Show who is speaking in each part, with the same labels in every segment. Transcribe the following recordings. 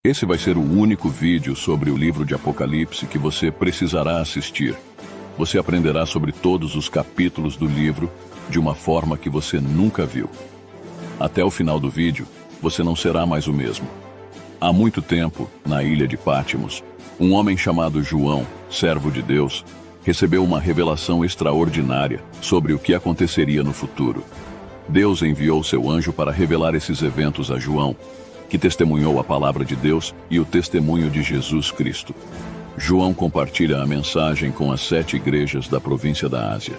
Speaker 1: Esse vai ser o único vídeo sobre o livro de Apocalipse que você precisará assistir. Você aprenderá sobre todos os capítulos do livro de uma forma que você nunca viu. Até o final do vídeo, você não será mais o mesmo. Há muito tempo, na ilha de Pátimos, um homem chamado João, servo de Deus, recebeu uma revelação extraordinária sobre o que aconteceria no futuro. Deus enviou seu anjo para revelar esses eventos a João, que testemunhou a palavra de Deus e o testemunho de Jesus Cristo. João compartilha a mensagem com as 7 igrejas da província da Ásia: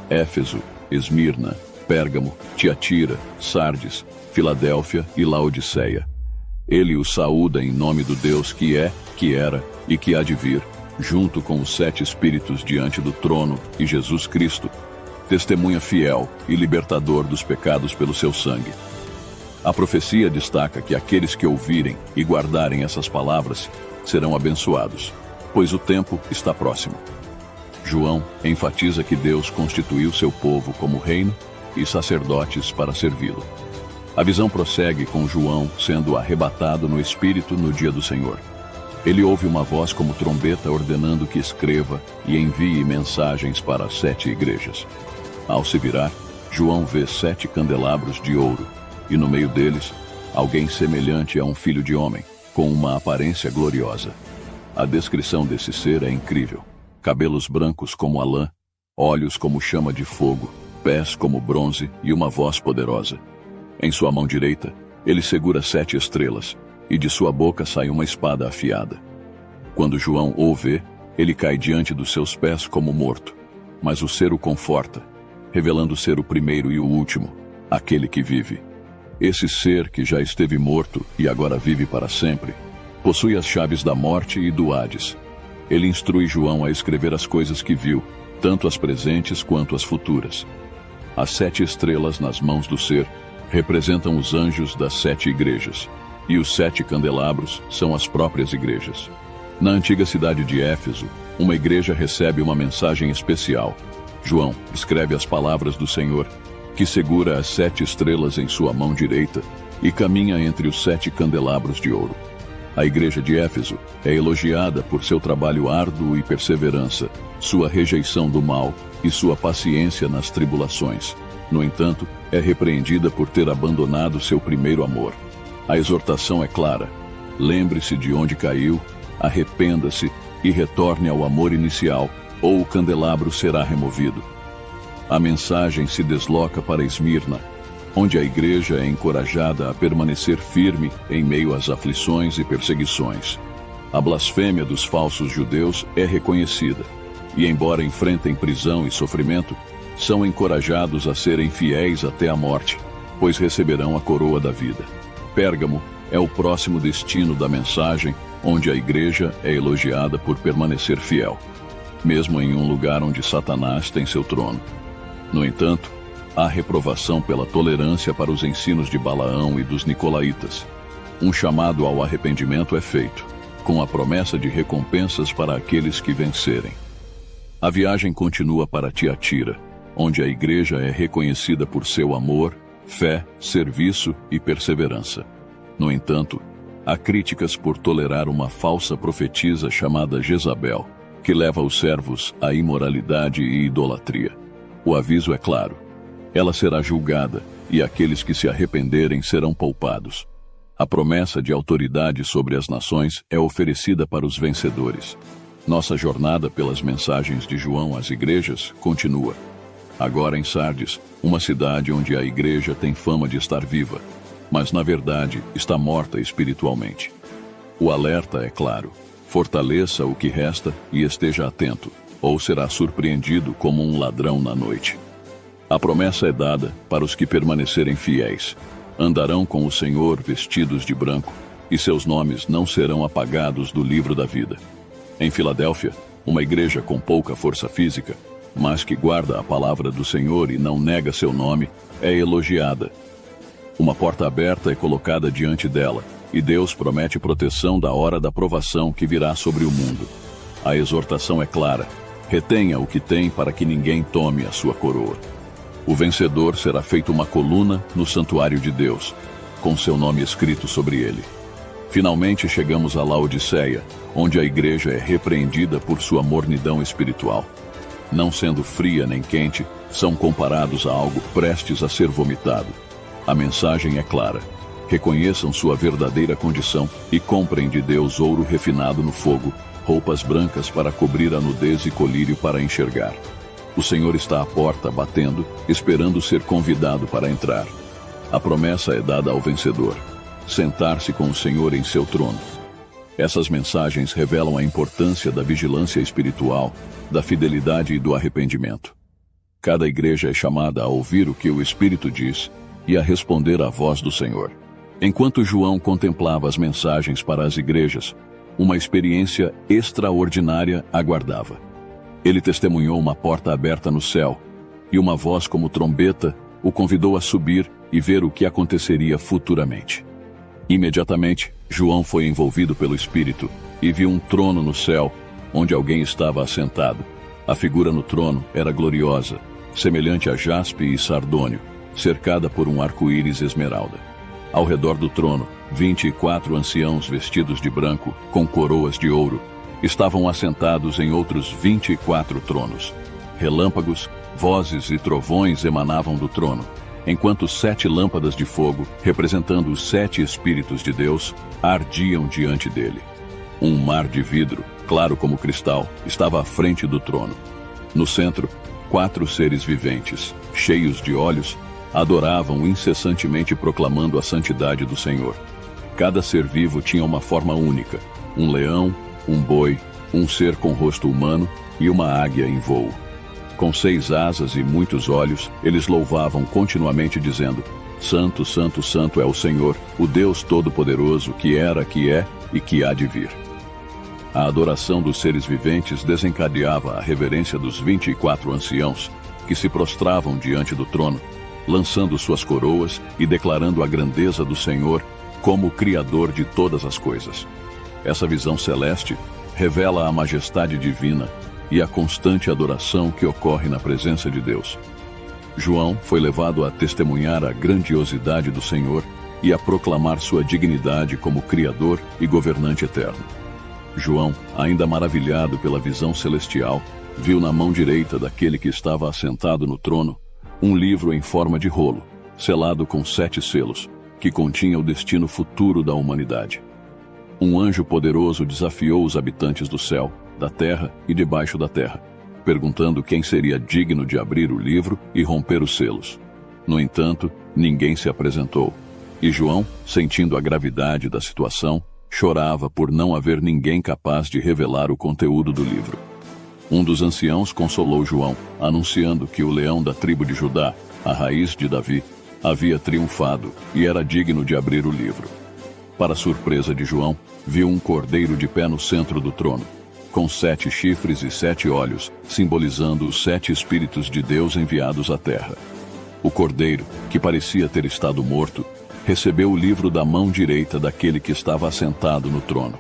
Speaker 1: Éfeso, Esmirna, Pérgamo, Tiatira, Sardes, Filadélfia e Laodiceia. Ele os saúda em nome do Deus que é, que era e que há de vir, junto com os 7 espíritos diante do trono e Jesus Cristo, testemunha fiel e libertador dos pecados pelo seu sangue. A profecia destaca que aqueles que ouvirem e guardarem essas palavras serão abençoados, pois o tempo está próximo. João enfatiza que Deus constituiu seu povo como reino e sacerdotes para servi-lo. A visão prossegue com João sendo arrebatado no Espírito no dia do Senhor. Ele ouve uma voz como trombeta ordenando que escreva e envie mensagens para as 7 igrejas. Ao se virar, João vê 7 candelabros de ouro, e no meio deles, alguém semelhante a um filho de homem, com uma aparência gloriosa. A descrição desse ser é incrível. Cabelos brancos como a lã, olhos como chama de fogo, pés como bronze e uma voz poderosa. Em sua mão direita, ele segura 7 estrelas, e de sua boca sai uma espada afiada. Quando João o vê, ele cai diante dos seus pés como morto, mas o ser o conforta, revelando ser o primeiro e o último, aquele que vive. Esse ser que já esteve morto e agora vive para sempre, possui as chaves da morte e do Hades. Ele instrui João a escrever as coisas que viu, tanto as presentes quanto as futuras. As 7 estrelas nas mãos do ser representam os anjos das 7 igrejas, e os 7 candelabros são as próprias igrejas. Na antiga cidade de Éfeso, uma igreja recebe uma mensagem especial. João escreve as palavras do Senhor, que segura as 7 estrelas em sua mão direita e caminha entre os 7 candelabros de ouro. A igreja de Éfeso é elogiada por seu trabalho árduo e perseverança, sua rejeição do mal e sua paciência nas tribulações. No entanto, é repreendida por ter abandonado seu primeiro amor. A exortação é clara: lembre-se de onde caiu, arrependa-se e retorne ao amor inicial, ou o candelabro será removido. A mensagem se desloca para Esmirna, onde a igreja é encorajada a permanecer firme em meio às aflições e perseguições. A blasfêmia dos falsos judeus é reconhecida, e embora enfrentem prisão e sofrimento, são encorajados a serem fiéis até a morte, pois receberão a coroa da vida. Pérgamo é o próximo destino da mensagem, onde a igreja é elogiada por permanecer fiel, mesmo em um lugar onde Satanás tem seu trono. No entanto, há reprovação pela tolerância para os ensinos de Balaão e dos Nicolaítas. Um chamado ao arrependimento é feito, com a promessa de recompensas para aqueles que vencerem. A viagem continua para Tiatira, onde a igreja é reconhecida por seu amor, fé, serviço e perseverança. No entanto, há críticas por tolerar uma falsa profetisa chamada Jezabel, que leva os servos à imoralidade e idolatria. O aviso é claro: ela será julgada, e aqueles que se arrependerem serão poupados. A promessa de autoridade sobre as nações é oferecida para os vencedores. Nossa jornada pelas mensagens de João às igrejas continua. Agora em Sardes, uma cidade onde a igreja tem fama de estar viva, mas na verdade está morta espiritualmente. O alerta é claro: fortaleça o que resta e esteja atento, ou será surpreendido como um ladrão na noite. A promessa é dada para os que permanecerem fiéis. Andarão com o Senhor vestidos de branco, e seus nomes não serão apagados do livro da vida. Em Filadélfia, uma igreja com pouca força física, mas que guarda a palavra do Senhor e não nega seu nome, é elogiada. Uma porta aberta é colocada diante dela, e Deus promete proteção da hora da provação que virá sobre o mundo. A exortação é clara: retenha o que tem para que ninguém tome a sua coroa. O vencedor será feito uma coluna no santuário de Deus, com seu nome escrito sobre ele. Finalmente chegamos a Laodiceia, onde a igreja é repreendida por sua mornidão espiritual. Não sendo fria nem quente, são comparados a algo prestes a ser vomitado. A mensagem é clara. Reconheçam sua verdadeira condição e comprem de Deus ouro refinado no fogo, roupas brancas para cobrir a nudez e colírio para enxergar. O Senhor está à porta batendo, esperando ser convidado para entrar. A promessa é dada ao vencedor: sentar-se com o Senhor em seu trono. Essas mensagens revelam a importância da vigilância espiritual, da fidelidade e do arrependimento. Cada igreja é chamada a ouvir o que o Espírito diz e a responder à voz do Senhor. Enquanto João contemplava as mensagens para as igrejas, uma experiência extraordinária aguardava. Ele testemunhou uma porta aberta no céu, e uma voz como trombeta o convidou a subir e ver o que aconteceria futuramente. Imediatamente, João foi envolvido pelo Espírito e viu um trono no céu, onde alguém estava assentado. A figura no trono era gloriosa, semelhante a jaspe e sardônio, cercada por um arco-íris esmeralda. Ao redor do trono, 24 anciãos vestidos de branco, com coroas de ouro, estavam assentados em outros 24 tronos. Relâmpagos, vozes e trovões emanavam do trono, enquanto 7 lâmpadas de fogo, representando os 7 Espíritos de Deus, ardiam diante dele. Um mar de vidro, claro como cristal, estava à frente do trono. No centro, 4 seres viventes, cheios de olhos, adoravam incessantemente proclamando a santidade do Senhor. Cada ser vivo tinha uma forma única: um leão, um boi, um ser com rosto humano e uma águia em voo. Com 6 asas e muitos olhos, eles louvavam continuamente dizendo: Santo, Santo, Santo é o Senhor, o Deus Todo-Poderoso, que era, que é e que há de vir. A adoração dos seres viventes desencadeava a reverência dos 24 anciãos, que se prostravam diante do trono, lançando suas coroas e declarando a grandeza do Senhor como o Criador de todas as coisas. Essa visão celeste revela a majestade divina e a constante adoração que ocorre na presença de Deus. João foi levado a testemunhar a grandiosidade do Senhor e a proclamar sua dignidade como Criador e governante eterno. João, ainda maravilhado pela visão celestial, viu na mão direita daquele que estava assentado no trono um livro em forma de rolo, selado com 7 selos, que continha o destino futuro da humanidade. Um anjo poderoso desafiou os habitantes do céu, da terra e debaixo da terra, perguntando quem seria digno de abrir o livro e romper os selos. No entanto, ninguém se apresentou, e João, sentindo a gravidade da situação, chorava por não haver ninguém capaz de revelar o conteúdo do livro. Um dos anciãos consolou João, anunciando que o leão da tribo de Judá, a raiz de Davi, havia triunfado e era digno de abrir o livro. Para surpresa de João, viu um cordeiro de pé no centro do trono, com 7 chifres e 7 olhos, simbolizando os 7 Espíritos de Deus enviados à terra. O cordeiro, que parecia ter estado morto, recebeu o livro da mão direita daquele que estava assentado no trono.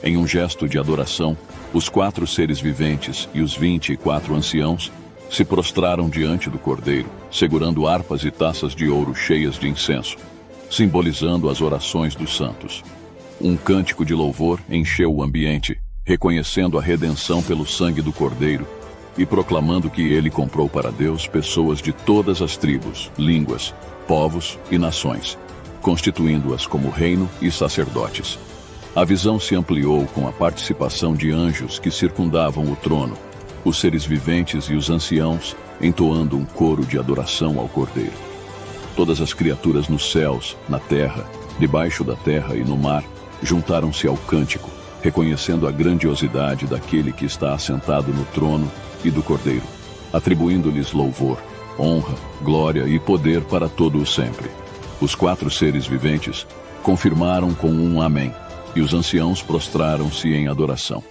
Speaker 1: Em um gesto de adoração, os 4 seres viventes e os 24 anciãos se prostraram diante do cordeiro, segurando harpas e taças de ouro cheias de incenso, simbolizando as orações dos santos. Um cântico de louvor encheu o ambiente, reconhecendo a redenção pelo sangue do cordeiro e proclamando que ele comprou para Deus pessoas de todas as tribos, línguas, povos e nações, constituindo-as como reino e sacerdotes. A visão se ampliou com a participação de anjos que circundavam o trono, os seres viventes e os anciãos entoando um coro de adoração ao Cordeiro. Todas as criaturas nos céus, na terra, debaixo da terra e no mar juntaram-se ao cântico, reconhecendo a grandiosidade daquele que está assentado no trono e do Cordeiro, atribuindo-lhes louvor, honra, glória e poder para todo o sempre. Os 4 seres viventes confirmaram com um amém, e os anciãos prostraram-se em adoração.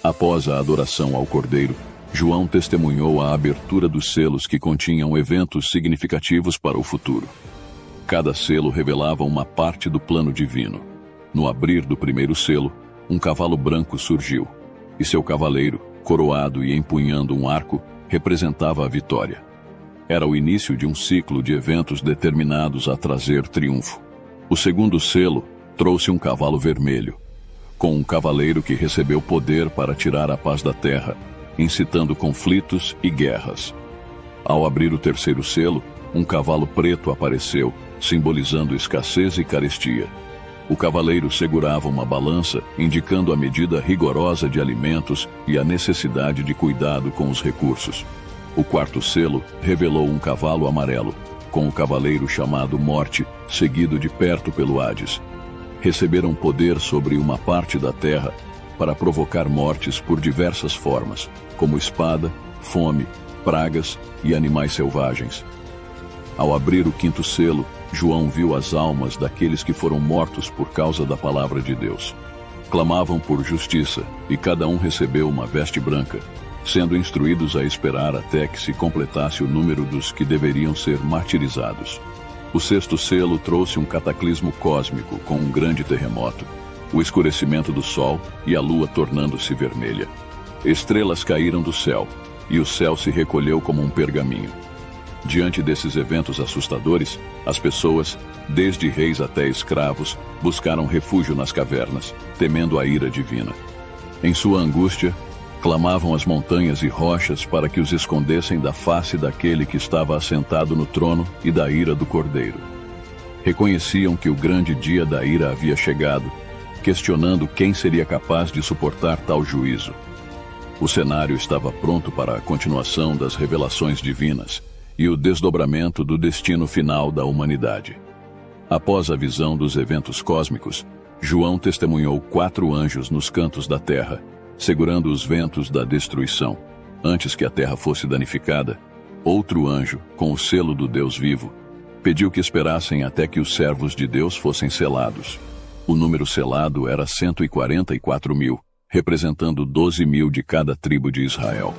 Speaker 1: Após a adoração ao Cordeiro, João testemunhou a abertura dos selos que continham eventos significativos para o futuro. Cada selo revelava uma parte do plano divino. No abrir do primeiro selo, um cavalo branco surgiu, e seu cavaleiro, coroado e empunhando um arco, representava a vitória. Era o início de um ciclo de eventos determinados a trazer triunfo. O segundo selo trouxe um cavalo vermelho, com um cavaleiro que recebeu poder para tirar a paz da terra, incitando conflitos e guerras. Ao abrir o terceiro selo, um cavalo preto apareceu, simbolizando escassez e carestia. O cavaleiro segurava uma balança, indicando a medida rigorosa de alimentos e a necessidade de cuidado com os recursos. O quarto selo revelou um cavalo amarelo, com o cavaleiro chamado Morte, seguido de perto pelo Hades. Receberam poder sobre uma parte da terra para provocar mortes por diversas formas, como espada, fome, pragas e animais selvagens. Ao abrir o quinto selo, João viu as almas daqueles que foram mortos por causa da palavra de Deus. Clamavam por justiça, e cada um recebeu uma veste branca, sendo instruídos a esperar até que se completasse o número dos que deveriam ser martirizados. O sexto selo trouxe um cataclismo cósmico com um grande terremoto, o escurecimento do sol e a lua tornando-se vermelha. Estrelas caíram do céu, e o céu se recolheu como um pergaminho. Diante desses eventos assustadores, as pessoas, desde reis até escravos, buscaram refúgio nas cavernas, temendo a ira divina. Em sua angústia, clamavam as montanhas e rochas para que os escondessem da face daquele que estava assentado no trono e da ira do Cordeiro. Reconheciam que o grande dia da ira havia chegado, questionando quem seria capaz de suportar tal juízo. O cenário estava pronto para a continuação das revelações divinas e o desdobramento do destino final da humanidade. Após a visão dos eventos cósmicos, João testemunhou 4 anjos nos cantos da terra, segurando os ventos da destruição. Antes que a terra fosse danificada, outro anjo, com o selo do Deus vivo, pediu que esperassem até que os servos de Deus fossem selados. O número selado era 144.000, representando 12.000 de cada tribo de Israel.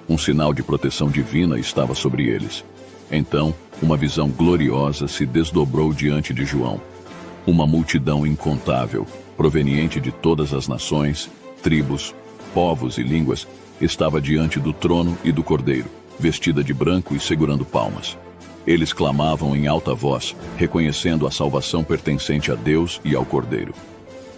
Speaker 1: Um sinal de proteção divina estava sobre eles. Então, uma visão gloriosa se desdobrou diante de João. Uma multidão incontável, proveniente de todas as nações, tribos, povos e línguas, estava diante do trono e do Cordeiro, vestida de branco e segurando palmas. Eles clamavam em alta voz, reconhecendo a salvação pertencente a Deus e ao Cordeiro.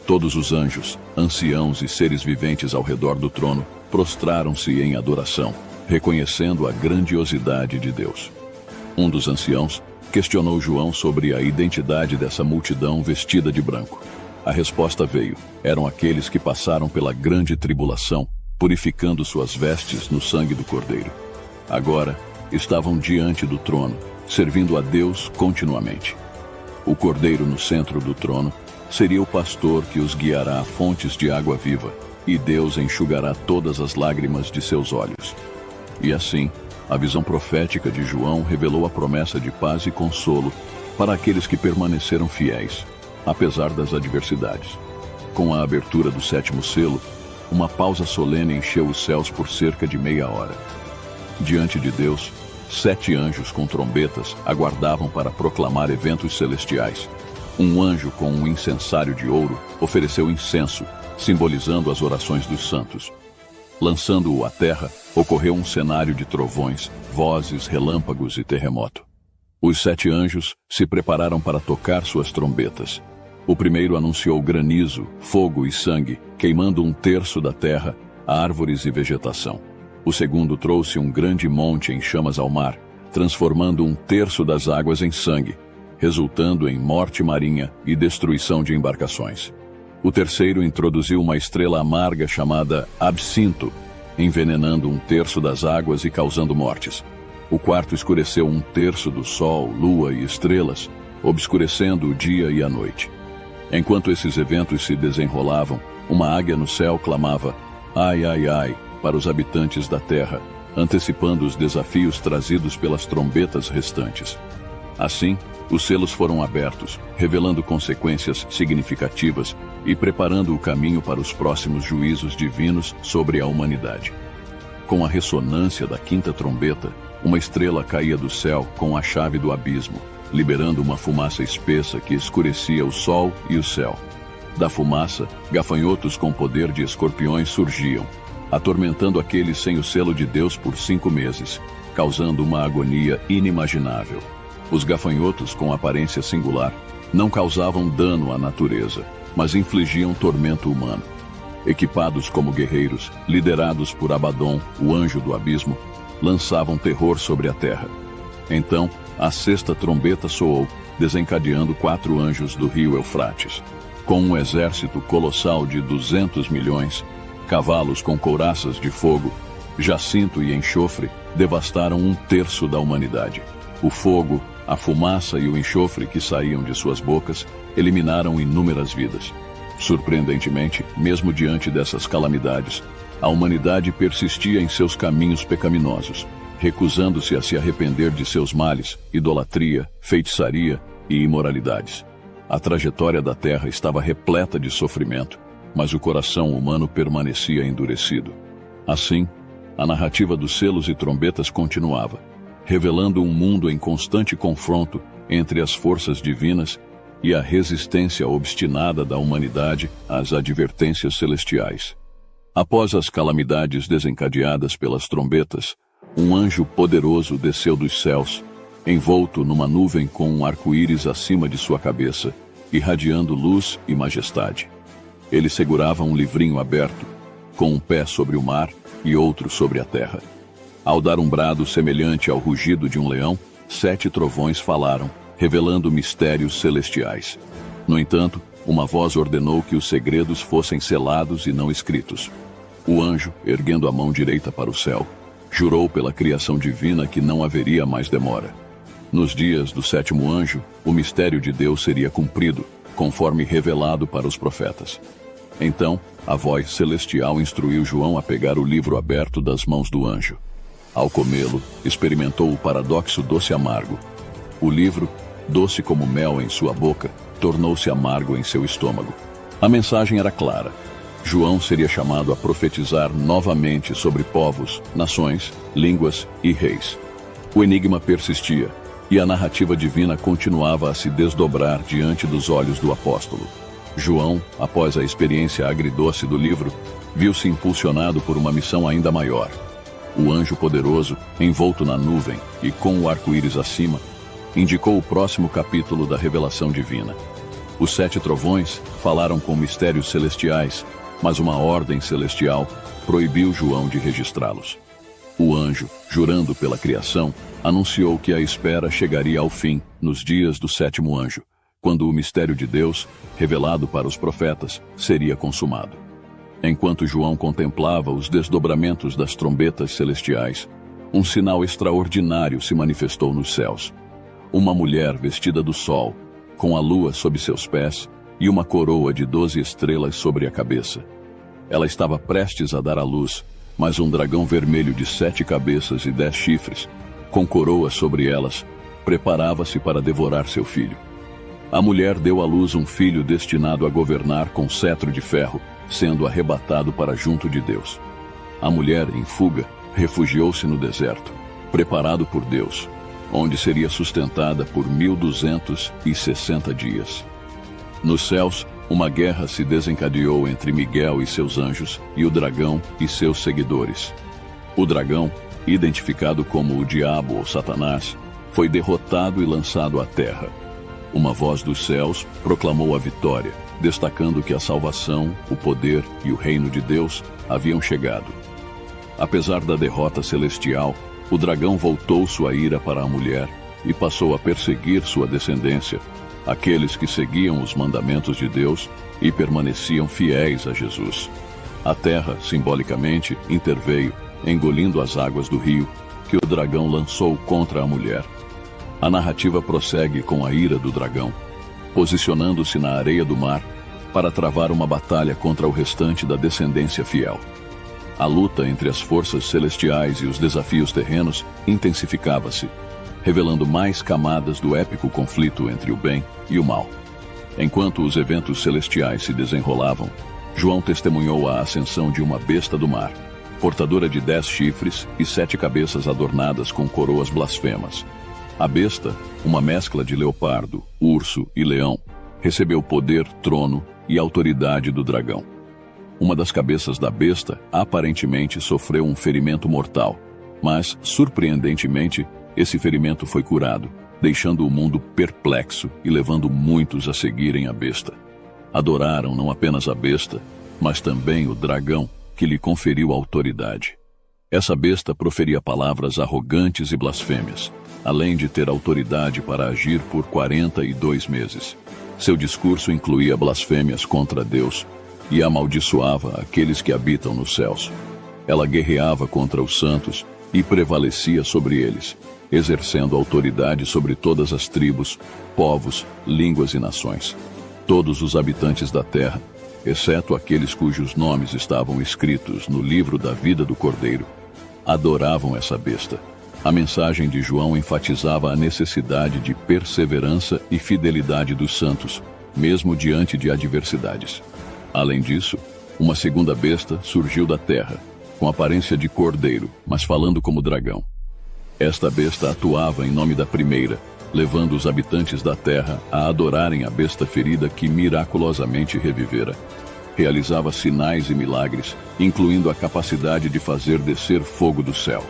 Speaker 1: Todos os anjos, anciãos e seres viventes ao redor do trono prostraram-se em adoração, reconhecendo a grandiosidade de Deus. Um dos anciãos questionou João sobre a identidade dessa multidão vestida de branco. A resposta veio: eram aqueles que passaram pela grande tribulação, purificando suas vestes no sangue do Cordeiro. Agora, estavam diante do trono, servindo a Deus continuamente. O Cordeiro no centro do trono seria o pastor que os guiará a fontes de água viva, e Deus enxugará todas as lágrimas de seus olhos. E assim, a visão profética de João revelou a promessa de paz e consolo para aqueles que permaneceram fiéis, apesar das adversidades. Com a abertura do 7º selo, uma pausa solene encheu os céus por cerca de meia hora. Diante de Deus, 7 anjos com trombetas aguardavam para proclamar eventos celestiais. Um anjo com um incensário de ouro ofereceu incenso, simbolizando as orações dos santos. Lançando-o à terra, ocorreu um cenário de trovões, vozes, relâmpagos e terremoto. Os 7 anjos se prepararam para tocar suas trombetas. O primeiro anunciou granizo, fogo e sangue, queimando 1/3 da terra, árvores e vegetação. O segundo trouxe um grande monte em chamas ao mar, transformando 1/3 das águas em sangue, resultando em morte marinha e destruição de embarcações. O terceiro introduziu uma estrela amarga chamada Absinto, envenenando 1/3 das águas e causando mortes. O quarto escureceu 1/3 do sol, lua e estrelas, obscurecendo o dia e a noite. Enquanto esses eventos se desenrolavam, uma águia no céu clamava "Ai, ai, ai" para os habitantes da terra, antecipando os desafios trazidos pelas trombetas restantes. Assim, os selos foram abertos, revelando consequências significativas e preparando o caminho para os próximos juízos divinos sobre a humanidade. Com a ressonância da 5ª trombeta, uma estrela caía do céu com a chave do abismo, liberando uma fumaça espessa que escurecia o sol e o céu. Da fumaça, gafanhotos com poder de escorpiões surgiam, atormentando aqueles sem o selo de Deus por 5 meses, causando uma agonia inimaginável. Os gafanhotos, com aparência singular, não causavam dano à natureza, mas infligiam tormento humano. Equipados como guerreiros, liderados por Abaddon, o anjo do abismo, lançavam terror sobre a terra. Então, a sexta trombeta soou, desencadeando 4 anjos do rio Eufrates. Com um exército colossal de 200 milhões, cavalos com couraças de fogo, jacinto e enxofre devastaram 1/3 da humanidade. O fogo, a fumaça e o enxofre que saíam de suas bocas eliminaram inúmeras vidas. Surpreendentemente, mesmo diante dessas calamidades, a humanidade persistia em seus caminhos pecaminosos, recusando-se a se arrepender de seus males, idolatria, feitiçaria e imoralidades. A trajetória da Terra estava repleta de sofrimento, mas o coração humano permanecia endurecido. Assim, a narrativa dos selos e trombetas continuava, revelando um mundo em constante confronto entre as forças divinas e a resistência obstinada da humanidade às advertências celestiais. Após as calamidades desencadeadas pelas trombetas, um anjo poderoso desceu dos céus, envolto numa nuvem com um arco-íris acima de sua cabeça, irradiando luz e majestade. Ele segurava um livrinho aberto, com um pé sobre o mar e outro sobre a terra. Ao dar um brado semelhante ao rugido de um leão, 7 trovões falaram, revelando mistérios celestiais. No entanto, uma voz ordenou que os segredos fossem selados e não escritos. O anjo, erguendo a mão direita para o céu, jurou pela criação divina que não haveria mais demora. Nos dias do 7º anjo, o mistério de Deus seria cumprido, conforme revelado para os profetas. Então, a voz celestial instruiu João a pegar o livro aberto das mãos do anjo. Ao comê-lo, experimentou o paradoxo doce-amargo. O livro, doce como mel em sua boca, tornou-se amargo em seu estômago. A mensagem era clara. João seria chamado a profetizar novamente sobre povos, nações, línguas e reis. O enigma persistia, e a narrativa divina continuava a se desdobrar diante dos olhos do apóstolo. João, após a experiência agridoce do livro, viu-se impulsionado por uma missão ainda maior. O anjo poderoso, envolto na nuvem e com o arco-íris acima, indicou o próximo capítulo da revelação divina. Os 7 trovões falaram com mistérios celestiais, mas uma ordem celestial proibiu João de registrá-los. O anjo, jurando pela criação, anunciou que a espera chegaria ao fim nos dias do 7º anjo, quando o mistério de Deus, revelado para os profetas, seria consumado. Enquanto João contemplava os desdobramentos das trombetas celestiais, um sinal extraordinário se manifestou nos céus. Uma mulher vestida do sol, com a lua sob seus pés e uma coroa de 12 estrelas sobre a cabeça. Ela estava prestes a dar à luz, mas um dragão vermelho de 7 cabeças e 10 chifres, com coroa sobre elas, preparava-se para devorar seu filho. A mulher deu à luz um filho destinado a governar com cetro de ferro, sendo arrebatado para junto de Deus. A mulher, em fuga, refugiou-se no deserto, preparado por Deus, onde seria sustentada por 1260 dias. Nos céus, uma guerra se desencadeou entre Miguel e seus anjos e o dragão e seus seguidores. O dragão, identificado como o diabo ou Satanás, foi derrotado e lançado à terra. Uma voz dos céus proclamou a vitória, destacando que a salvação, o poder e o reino de Deus haviam chegado. Apesar da derrota celestial, o dragão voltou sua ira para a mulher e passou a perseguir sua descendência, aqueles que seguiam os mandamentos de Deus e permaneciam fiéis a Jesus. A terra, simbolicamente, interveio, engolindo as águas do rio que o dragão lançou contra a mulher. A narrativa prossegue com a ira do dragão, posicionando-se na areia do mar para travar uma batalha contra o restante da descendência fiel. A luta entre as forças celestiais e os desafios terrenos intensificava-se, revelando mais camadas do épico conflito entre o bem e o mal. Enquanto os eventos celestiais se desenrolavam, João testemunhou a ascensão de uma besta do mar, portadora de 10 chifres e 7 cabeças adornadas com coroas blasfemas. A besta, uma mescla de leopardo, urso e leão, recebeu poder, trono e autoridade do dragão. Uma das cabeças da besta aparentemente sofreu um ferimento mortal, mas, surpreendentemente, esse ferimento foi curado, deixando o mundo perplexo e levando muitos a seguirem a besta. Adoraram não apenas a besta, mas também o dragão, que lhe conferiu autoridade. Essa besta proferia palavras arrogantes e blasfêmias, além de ter autoridade para agir por 42 meses. Seu discurso incluía blasfêmias contra Deus e amaldiçoava aqueles que habitam nos céus. Ela guerreava contra os santos e prevalecia sobre eles, exercendo autoridade sobre todas as tribos, povos, línguas e nações. Todos os habitantes da terra, exceto aqueles cujos nomes estavam escritos no livro da vida do Cordeiro, adoravam essa besta. A mensagem de João enfatizava a necessidade de perseverança e fidelidade dos santos, mesmo diante de adversidades. Além disso, uma segunda besta surgiu da terra, com aparência de cordeiro, mas falando como dragão. Esta besta atuava em nome da primeira, levando os habitantes da terra a adorarem a besta ferida que miraculosamente revivera. Realizava sinais e milagres, incluindo a capacidade de fazer descer fogo do céu.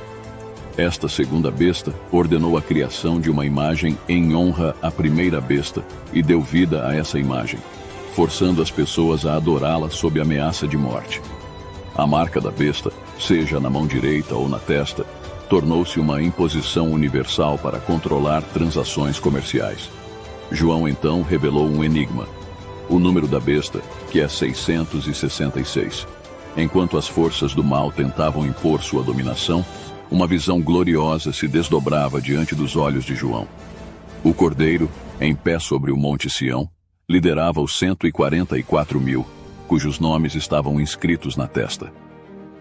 Speaker 1: Esta segunda besta ordenou a criação de uma imagem em honra à primeira besta e deu vida a essa imagem, forçando as pessoas a adorá-la sob ameaça de morte. A marca da besta, seja na mão direita ou na testa, tornou-se uma imposição universal para controlar transações comerciais. João então revelou um enigma: o número da besta, que é 666. Enquanto as forças do mal tentavam impor sua dominação, uma visão gloriosa se desdobrava diante dos olhos de João. O Cordeiro, em pé sobre o Monte Sião, liderava os 144.000, cujos nomes estavam inscritos na testa.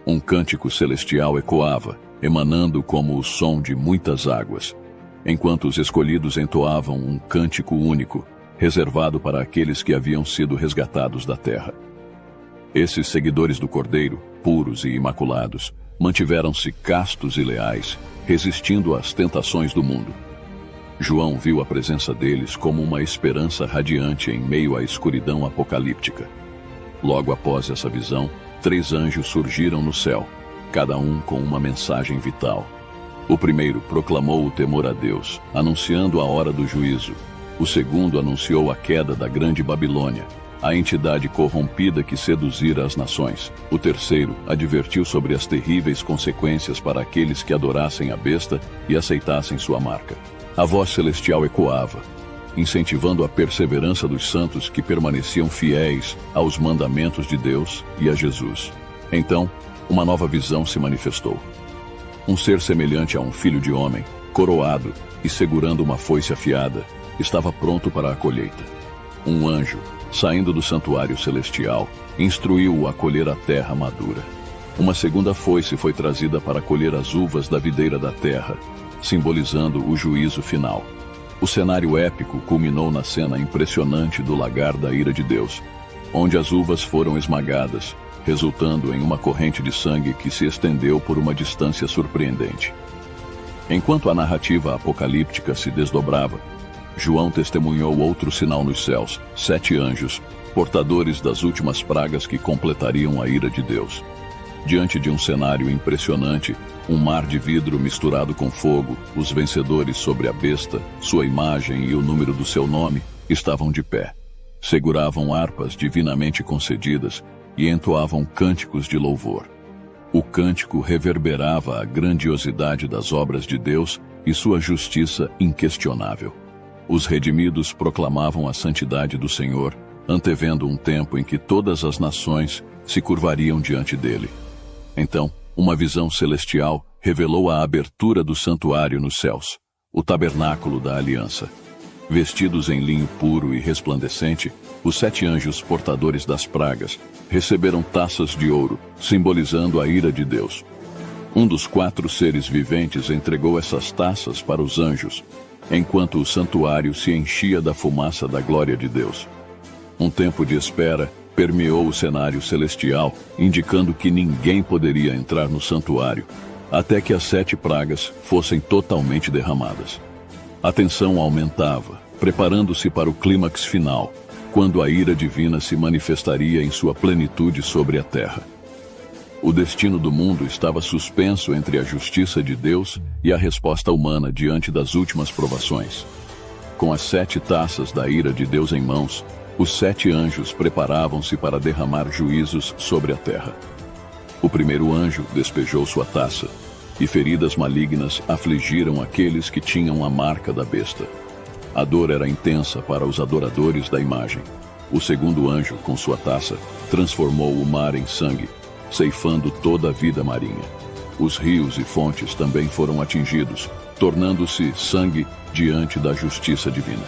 Speaker 1: Um cântico celestial ecoava, emanando como o som de muitas águas, enquanto os escolhidos entoavam um cântico único, reservado para aqueles que haviam sido resgatados da terra. Esses seguidores do Cordeiro, puros e imaculados, mantiveram-se castos e leais, resistindo às tentações do mundo. João viu a presença deles como uma esperança radiante em meio à escuridão apocalíptica. Logo após essa visão, 3 anjos surgiram no céu, cada um com uma mensagem vital. O primeiro proclamou o temor a Deus, anunciando a hora do juízo. O segundo anunciou a queda da grande Babilônia, a entidade corrompida que seduzira as nações. O terceiro advertiu sobre as terríveis consequências para aqueles que adorassem a besta e aceitassem sua marca. A voz celestial ecoava, incentivando a perseverança dos santos que permaneciam fiéis aos mandamentos de Deus e a Jesus. Então, uma nova visão se manifestou. Um ser semelhante a um filho de homem, coroado e segurando uma foice afiada, estava pronto para a colheita. Um anjo, saindo do santuário celestial, instruiu-o a colher a terra madura. Uma segunda foice foi trazida para colher as uvas da videira da terra, simbolizando o juízo final. O cenário épico culminou na cena impressionante do lagar da ira de Deus, onde as uvas foram esmagadas, resultando em uma corrente de sangue que se estendeu por uma distância surpreendente. Enquanto a narrativa apocalíptica se desdobrava, João testemunhou outro sinal nos céus: 7 anjos, portadores das últimas pragas que completariam a ira de Deus. Diante de um cenário impressionante, um mar de vidro misturado com fogo, os vencedores sobre a besta, sua imagem e o número do seu nome, estavam de pé. Seguravam harpas divinamente concedidas e entoavam cânticos de louvor. O cântico reverberava a grandiosidade das obras de Deus e sua justiça inquestionável. Os redimidos proclamavam a santidade do Senhor, antevendo um tempo em que todas as nações se curvariam diante dele. Então, uma visão celestial revelou a abertura do santuário nos céus, o tabernáculo da aliança. Vestidos em linho puro e resplandecente, os 7 anjos portadores das pragas receberam taças de ouro, simbolizando a ira de Deus. Um dos 4 seres viventes entregou essas taças para os anjos, enquanto o santuário se enchia da fumaça da glória de Deus. Um tempo de espera permeou o cenário celestial, indicando que ninguém poderia entrar no santuário, até que as 7 pragas fossem totalmente derramadas. A tensão aumentava, preparando-se para o clímax final, quando a ira divina se manifestaria em sua plenitude sobre a terra. O destino do mundo estava suspenso entre a justiça de Deus e a resposta humana diante das últimas provações. Com as 7 taças da ira de Deus em mãos, os 7 anjos preparavam-se para derramar juízos sobre a terra. O primeiro anjo despejou sua taça, e feridas malignas afligiram aqueles que tinham a marca da besta. A dor era intensa para os adoradores da imagem. O segundo anjo, com sua taça, transformou o mar em sangue, ceifando toda a vida marinha. Os rios e fontes também foram atingidos, tornando-se sangue diante da justiça divina.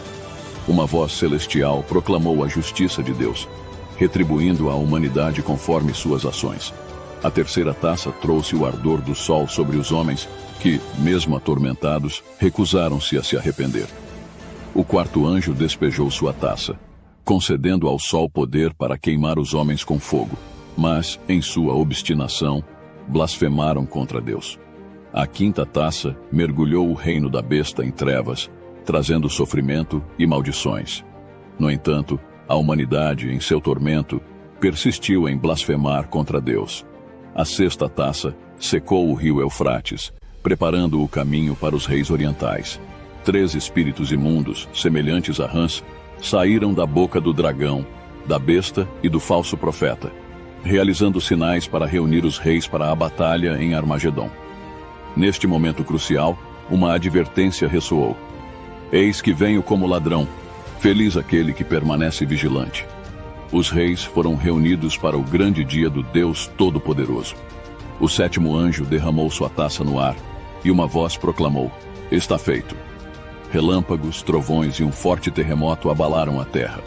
Speaker 1: Uma voz celestial proclamou a justiça de Deus, retribuindo a humanidade conforme suas ações. A terceira taça trouxe o ardor do sol sobre os homens que, mesmo atormentados, recusaram-se a se arrepender. O quarto anjo despejou sua taça, concedendo ao sol poder para queimar os homens com fogo, mas, em sua obstinação, blasfemaram contra Deus. A quinta taça mergulhou o reino da besta em trevas, trazendo sofrimento e maldições. No entanto, a humanidade, em seu tormento, persistiu em blasfemar contra Deus. A sexta taça secou o rio Eufrates, preparando o caminho para os reis orientais. 3 espíritos imundos, semelhantes a rãs, saíram da boca do dragão, da besta e do falso profeta, realizando sinais para reunir os reis para a batalha em Armagedon. Neste momento crucial, uma advertência ressoou. Eis que venho como ladrão, feliz aquele que permanece vigilante. Os reis foram reunidos para o grande dia do Deus Todo-Poderoso. O sétimo anjo derramou sua taça no ar, e uma voz proclamou: está feito. Relâmpagos, trovões e um forte terremoto abalaram a terra.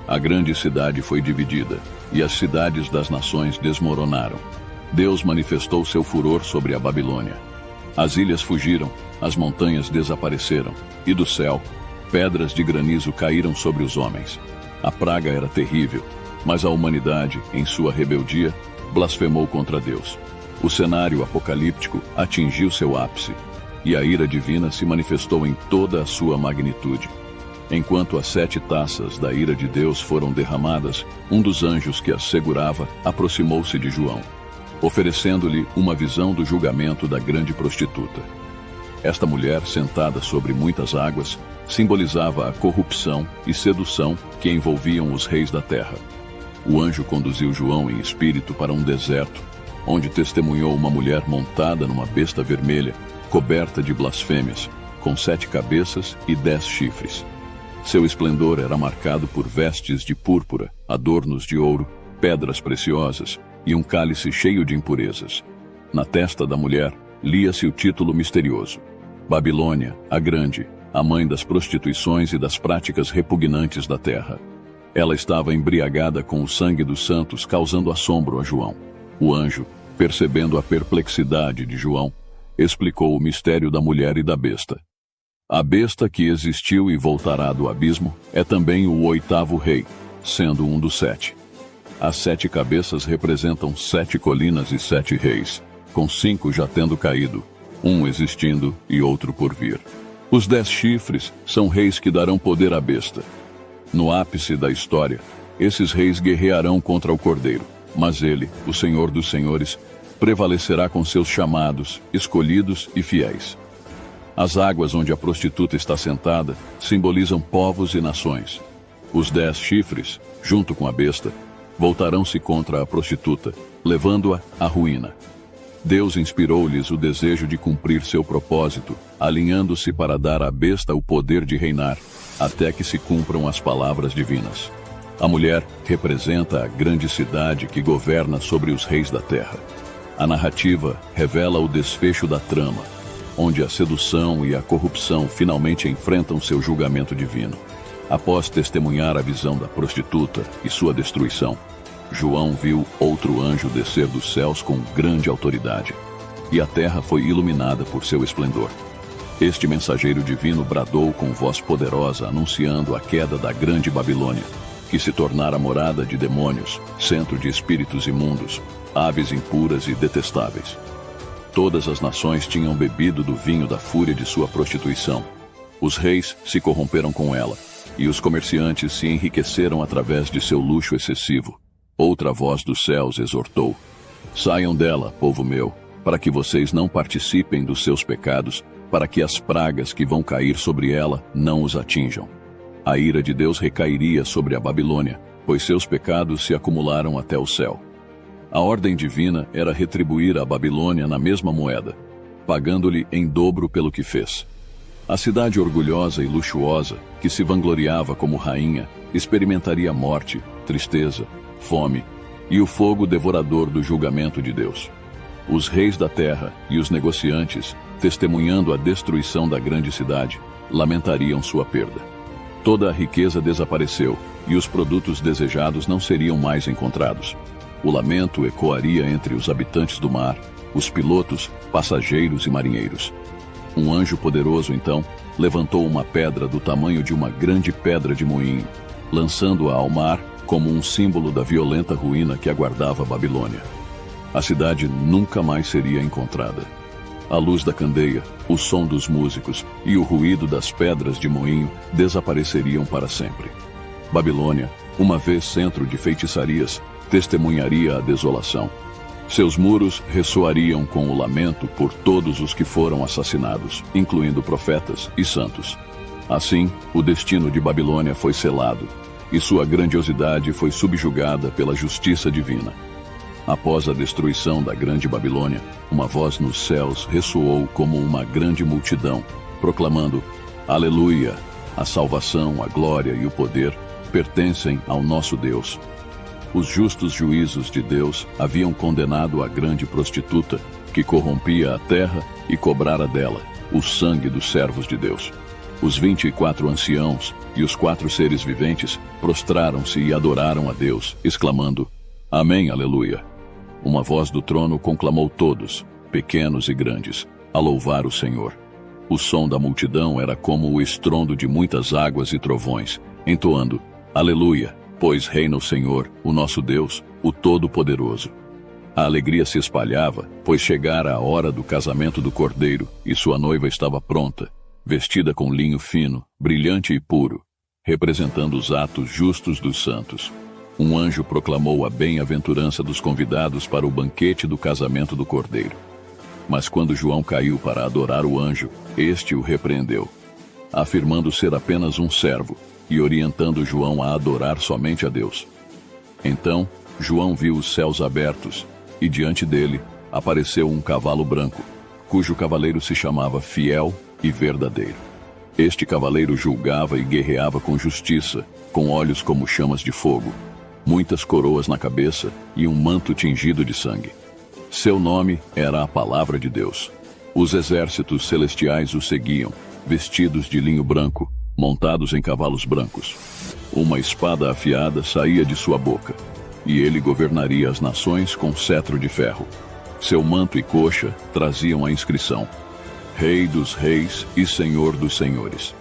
Speaker 1: A grande cidade foi dividida, e as cidades das nações desmoronaram. Deus manifestou seu furor sobre a Babilônia. As ilhas fugiram, as montanhas desapareceram, e do céu, pedras de granizo caíram sobre os homens. A praga era terrível, mas a humanidade, em sua rebeldia, blasfemou contra Deus. O cenário apocalíptico atingiu seu ápice, e a ira divina se manifestou em toda a sua magnitude. Enquanto as 7 taças da ira de Deus foram derramadas, um dos anjos que as segurava aproximou-se de João, oferecendo-lhe uma visão do julgamento da grande prostituta. Esta mulher, sentada sobre muitas águas, simbolizava a corrupção e sedução que envolviam os reis da terra. O anjo conduziu João em espírito para um deserto, onde testemunhou uma mulher montada numa besta vermelha, coberta de blasfêmias, com 7 cabeças e 10 chifres. Seu esplendor era marcado por vestes de púrpura, adornos de ouro, pedras preciosas e um cálice cheio de impurezas. Na testa da mulher lia-se o título misterioso: Babilônia, a Grande, a mãe das prostituições e das práticas repugnantes da terra. Ela estava embriagada com o sangue dos santos, causando assombro a João. O anjo, percebendo a perplexidade de João, explicou o mistério da mulher e da besta. A besta que existiu e voltará do abismo é também o 8º rei, sendo um dos 7. As 7 cabeças representam 7 colinas e 7 reis, com 5 já tendo caído, um existindo e outro por vir. Os 10 chifres são reis que darão poder à besta. No ápice da história, esses reis guerrearão contra o Cordeiro, mas ele, o Senhor dos Senhores, prevalecerá com seus chamados, escolhidos e fiéis. As águas onde a prostituta está sentada simbolizam povos e nações. Os 10 chifres, junto com a besta, voltarão-se contra a prostituta, levando-a à ruína. Deus inspirou-lhes o desejo de cumprir seu propósito, alinhando-se para dar à besta o poder de reinar, até que se cumpram as palavras divinas. A mulher representa a grande cidade que governa sobre os reis da terra. A narrativa revela o desfecho da trama, onde a sedução e a corrupção finalmente enfrentam seu julgamento divino. Após testemunhar a visão da prostituta e sua destruição, João viu outro anjo descer dos céus com grande autoridade, e a terra foi iluminada por seu esplendor. Este mensageiro divino bradou com voz poderosa, anunciando a queda da grande Babilônia, que se tornara morada de demônios, centro de espíritos imundos, aves impuras e detestáveis. Todas as nações tinham bebido do vinho da fúria de sua prostituição. Os reis se corromperam com ela, e os comerciantes se enriqueceram através de seu luxo excessivo. Outra voz dos céus exortou: Saiam dela, povo meu, para que vocês não participem dos seus pecados, para que as pragas que vão cair sobre ela não os atinjam. A ira de Deus recairia sobre a Babilônia, pois seus pecados se acumularam até o céu. A ordem divina era retribuir a Babilônia na mesma moeda, pagando-lhe em dobro pelo que fez. A cidade orgulhosa e luxuosa, que se vangloriava como rainha, experimentaria morte, tristeza, fome e o fogo devorador do julgamento de Deus. Os reis da terra e os negociantes, testemunhando a destruição da grande cidade, lamentariam sua perda. Toda a riqueza desapareceu e os produtos desejados não seriam mais encontrados. O lamento ecoaria entre os habitantes do mar, os pilotos, passageiros e marinheiros. Um anjo poderoso, então, levantou uma pedra do tamanho de uma grande pedra de moinho, lançando-a ao mar como um símbolo da violenta ruína que aguardava a Babilônia. A cidade nunca mais seria encontrada. A luz da candeia, o som dos músicos e o ruído das pedras de moinho desapareceriam para sempre. Babilônia, uma vez centro de feitiçarias, testemunharia a desolação. Seus muros ressoariam com o lamento por todos os que foram assassinados, incluindo profetas e santos. Assim, o destino de Babilônia foi selado, e sua grandiosidade foi subjugada pela justiça divina. Após a destruição da grande Babilônia, uma voz nos céus ressoou como uma grande multidão, proclamando: Aleluia! A salvação, a glória e o poder pertencem ao nosso Deus. Os justos juízos de Deus haviam condenado a grande prostituta, que corrompia a terra e cobrara dela o sangue dos servos de Deus. Os 24 anciãos e os 4 seres viventes prostraram-se e adoraram a Deus, exclamando: Amém, aleluia! Uma voz do trono conclamou todos, pequenos e grandes, a louvar o Senhor. O som da multidão era como o estrondo de muitas águas e trovões, entoando: Aleluia! Pois reina o Senhor, o nosso Deus, o Todo-Poderoso. A alegria se espalhava, pois chegara a hora do casamento do Cordeiro, e sua noiva estava pronta, vestida com linho fino, brilhante e puro, representando os atos justos dos santos. Um anjo proclamou a bem-aventurança dos convidados para o banquete do casamento do Cordeiro. Mas quando João caiu para adorar o anjo, este o repreendeu, afirmando ser apenas um servo, e orientando João a adorar somente a Deus. Então, João viu os céus abertos, e diante dele apareceu um cavalo branco, cujo cavaleiro se chamava Fiel e Verdadeiro. Este cavaleiro julgava e guerreava com justiça, com olhos como chamas de fogo, muitas coroas na cabeça e um manto tingido de sangue. Seu nome era a Palavra de Deus. Os exércitos celestiais o seguiam, vestidos de linho branco, montados em cavalos brancos. Uma espada afiada saía de sua boca, e ele governaria as nações com cetro de ferro. Seu manto e coxa traziam a inscrição: Rei dos Reis e Senhor dos Senhores.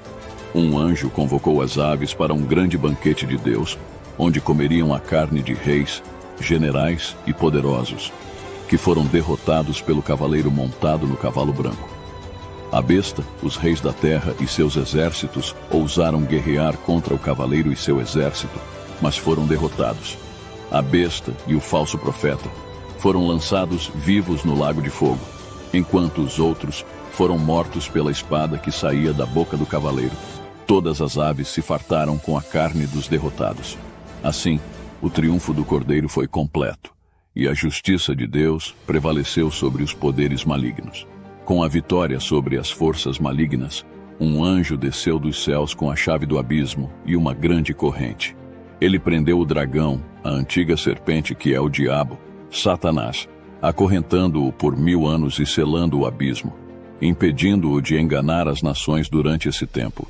Speaker 1: Um anjo convocou as aves para um grande banquete de Deus, onde comeriam a carne de reis, generais e poderosos, que foram derrotados pelo cavaleiro montado no cavalo branco. A besta, os reis da terra e seus exércitos ousaram guerrear contra o cavaleiro e seu exército, mas foram derrotados. A besta e o falso profeta foram lançados vivos no lago de fogo, enquanto os outros foram mortos pela espada que saía da boca do cavaleiro. Todas as aves se fartaram com a carne dos derrotados. Assim, o triunfo do Cordeiro foi completo, e a justiça de Deus prevaleceu sobre os poderes malignos. Com a vitória sobre as forças malignas, um anjo desceu dos céus com a chave do abismo e uma grande corrente. Ele prendeu o dragão, a antiga serpente que é o diabo, Satanás, acorrentando-o por 1000 anos e selando o abismo, impedindo-o de enganar as nações durante esse tempo.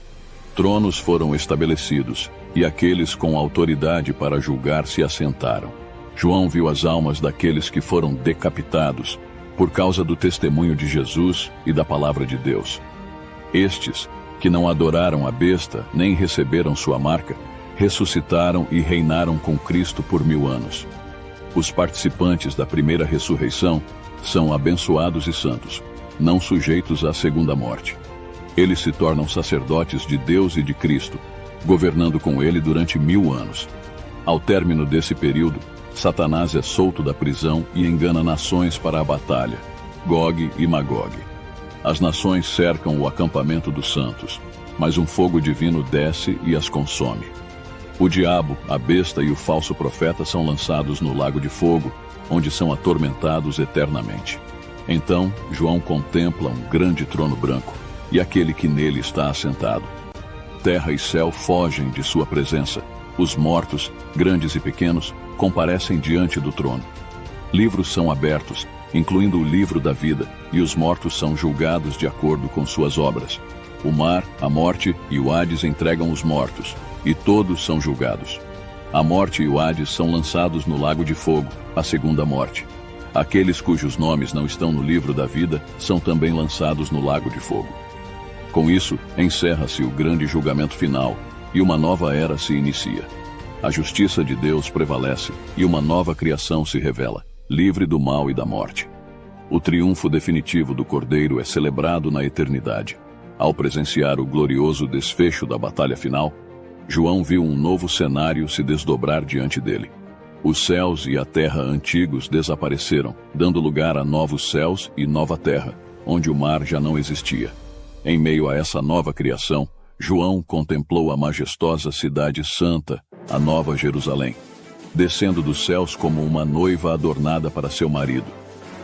Speaker 1: Tronos foram estabelecidos, e aqueles com autoridade para julgar se assentaram. João viu as almas daqueles que foram decapitados, por causa do testemunho de Jesus e da palavra de Deus. Estes, que não adoraram a besta nem receberam sua marca, ressuscitaram e reinaram com Cristo por 1000 anos. Os participantes da primeira ressurreição são abençoados e santos, não sujeitos à segunda morte. Eles se tornam sacerdotes de Deus e de Cristo, governando com ele durante 1000 anos. Ao término desse período, Satanás é solto da prisão e engana nações para a batalha, Gog e Magog. As nações cercam o acampamento dos santos, mas um fogo divino desce e as consome. O diabo, a besta e o falso profeta são lançados no lago de fogo, onde são atormentados eternamente. Então, João contempla um grande trono branco e aquele que nele está assentado. Terra e céu fogem de sua presença. Os mortos, grandes e pequenos, comparecem diante do trono. Livros são abertos, incluindo o livro da vida, e os mortos são julgados de acordo com suas obras. O mar, a morte e o Hades entregam os mortos, e todos são julgados. A morte e o Hades são lançados no lago de fogo, a segunda morte. Aqueles cujos nomes não estão no livro da vida são também lançados no lago de fogo. Com isso, encerra-se o grande julgamento final, e uma nova era se inicia. A justiça de Deus prevalece, e uma nova criação se revela, livre do mal e da morte. O triunfo definitivo do Cordeiro é celebrado na eternidade. Ao presenciar o glorioso desfecho da batalha final, João viu um novo cenário se desdobrar diante dele. Os céus e a terra antigos desapareceram, dando lugar a novos céus e nova terra, onde o mar já não existia. Em meio a essa nova criação, João contemplou a majestosa cidade santa, a Nova Jerusalém, descendo dos céus como uma noiva adornada para seu marido.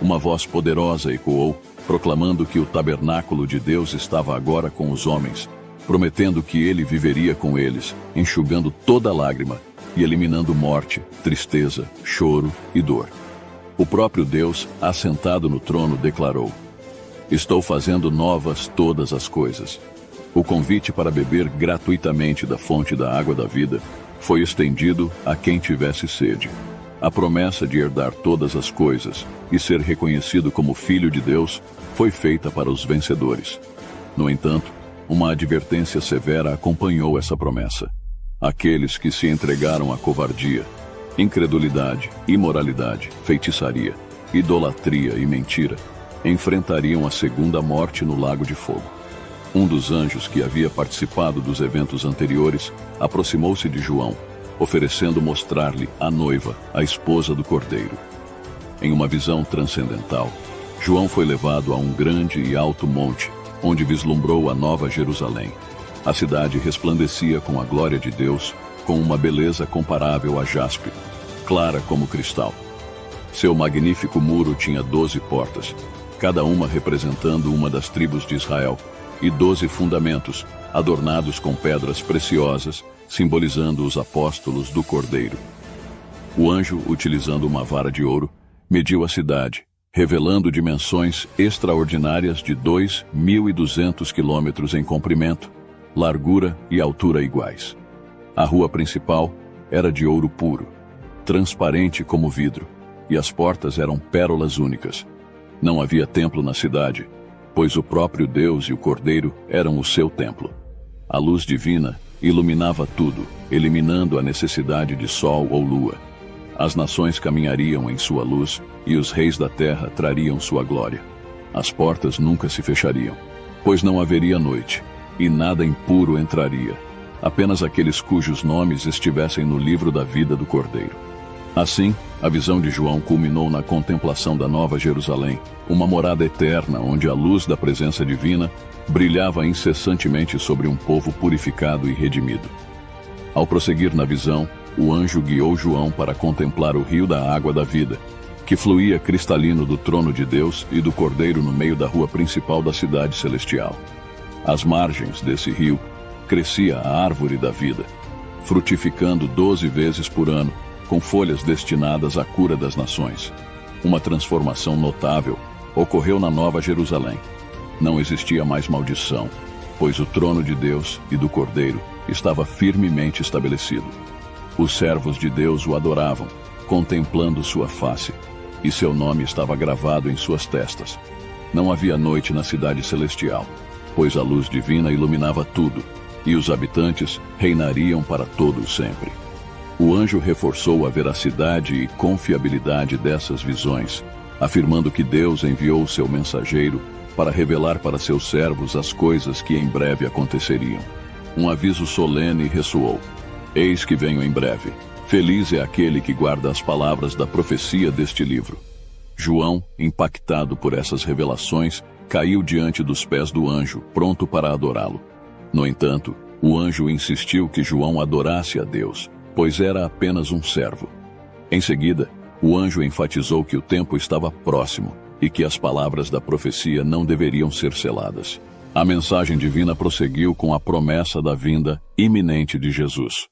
Speaker 1: Uma voz poderosa ecoou, proclamando que o tabernáculo de Deus estava agora com os homens, prometendo que ele viveria com eles, enxugando toda lágrima e eliminando morte, tristeza, choro e dor. O próprio Deus, assentado no trono, declarou: "Estou fazendo novas todas as coisas." O convite para beber gratuitamente da fonte da água da vida foi estendido a quem tivesse sede. A promessa de herdar todas as coisas e ser reconhecido como filho de Deus foi feita para os vencedores. No entanto, uma advertência severa acompanhou essa promessa. Aqueles que se entregaram à covardia, incredulidade, imoralidade, feitiçaria, idolatria e mentira enfrentariam a segunda morte no lago de fogo. Um dos anjos que havia participado dos eventos anteriores aproximou-se de João, oferecendo mostrar-lhe a noiva, a esposa do Cordeiro. Em uma visão transcendental, João foi levado a um grande e alto monte, onde vislumbrou a Nova Jerusalém. A cidade resplandecia com a glória de Deus, com uma beleza comparável a jaspe, clara como cristal. Seu magnífico muro tinha 12 portas, cada uma representando uma das tribos de Israel, e 12 fundamentos, adornados com pedras preciosas, simbolizando os apóstolos do Cordeiro. O anjo, utilizando uma vara de ouro, mediu a cidade, revelando dimensões extraordinárias de 2.200 quilômetros em comprimento, largura e altura iguais. A rua principal era de ouro puro, transparente como vidro, e as portas eram pérolas únicas. Não havia templo na cidade, pois o próprio Deus e o Cordeiro eram o seu templo. A luz divina iluminava tudo, eliminando a necessidade de sol ou lua. As nações caminhariam em sua luz e os reis da terra trariam sua glória. As portas nunca se fechariam, pois não haveria noite, e nada impuro entraria, apenas aqueles cujos nomes estivessem no livro da vida do Cordeiro. Assim, a visão de João culminou na contemplação da Nova Jerusalém, uma morada eterna onde a luz da presença divina brilhava incessantemente sobre um povo purificado e redimido. Ao prosseguir na visão, o anjo guiou João para contemplar o rio da água da vida, que fluía cristalino do trono de Deus e do Cordeiro no meio da rua principal da cidade celestial. Às margens desse rio, crescia a árvore da vida, frutificando 12 vezes por ano, com folhas destinadas à cura das nações. Uma transformação notável ocorreu na Nova Jerusalém. Não existia mais maldição, pois o trono de Deus e do Cordeiro estava firmemente estabelecido. Os servos de Deus o adoravam, contemplando sua face, e seu nome estava gravado em suas testas. Não havia noite na cidade celestial, pois a luz divina iluminava tudo, e os habitantes reinariam para todo sempre. O anjo reforçou a veracidade e confiabilidade dessas visões, afirmando que Deus enviou seu mensageiro para revelar para seus servos as coisas que em breve aconteceriam. Um aviso solene ressoou: "Eis que venho em breve. Feliz é aquele que guarda as palavras da profecia deste livro. João, impactado por essas revelações, caiu diante dos pés do anjo, pronto para adorá-lo. No entanto, o anjo insistiu que João adorasse a Deus, pois era apenas um servo. Em seguida, o anjo enfatizou que o tempo estava próximo e que as palavras da profecia não deveriam ser seladas. A mensagem divina prosseguiu com a promessa da vinda iminente de Jesus.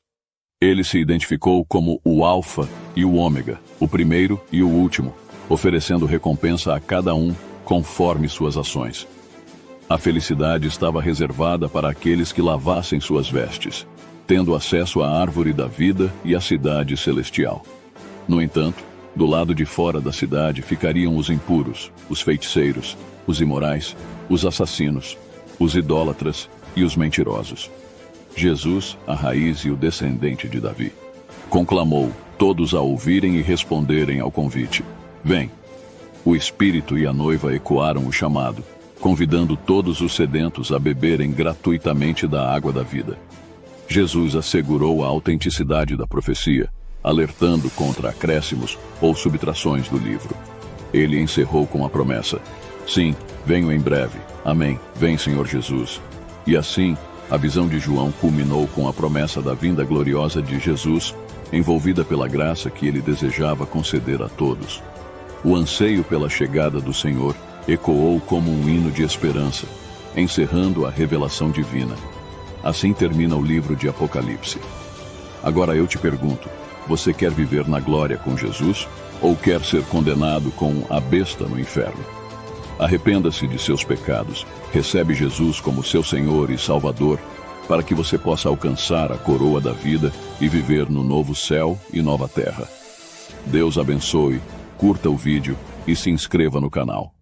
Speaker 1: Ele se identificou como o Alfa e o Ômega, o primeiro e o último, oferecendo recompensa a cada um conforme suas ações. A felicidade estava reservada para aqueles que lavassem suas vestes, tendo acesso à árvore da vida e à cidade celestial. No entanto, do lado de fora da cidade ficariam os impuros, os feiticeiros, os imorais, os assassinos, os idólatras e os mentirosos. Jesus, a raiz e o descendente de Davi, conclamou todos a ouvirem e responderem ao convite. Vem! O Espírito e a noiva ecoaram o chamado, convidando todos os sedentos a beberem gratuitamente da água da vida. Jesus assegurou a autenticidade da profecia, alertando contra acréscimos ou subtrações do livro. Ele encerrou com a promessa: sim, venho em breve. Amém. Vem, Senhor Jesus. E assim, a visão de João culminou com a promessa da vinda gloriosa de Jesus, envolvida pela graça que ele desejava conceder a todos. O anseio pela chegada do Senhor ecoou como um hino de esperança, encerrando a revelação divina. Assim termina o livro de Apocalipse. Agora eu te pergunto, você quer viver na glória com Jesus ou quer ser condenado com a besta no inferno? Arrependa-se de seus pecados, recebe Jesus como seu Senhor e Salvador, para que você possa alcançar a coroa da vida e viver no novo céu e nova terra. Deus abençoe, curta o vídeo e se inscreva no canal.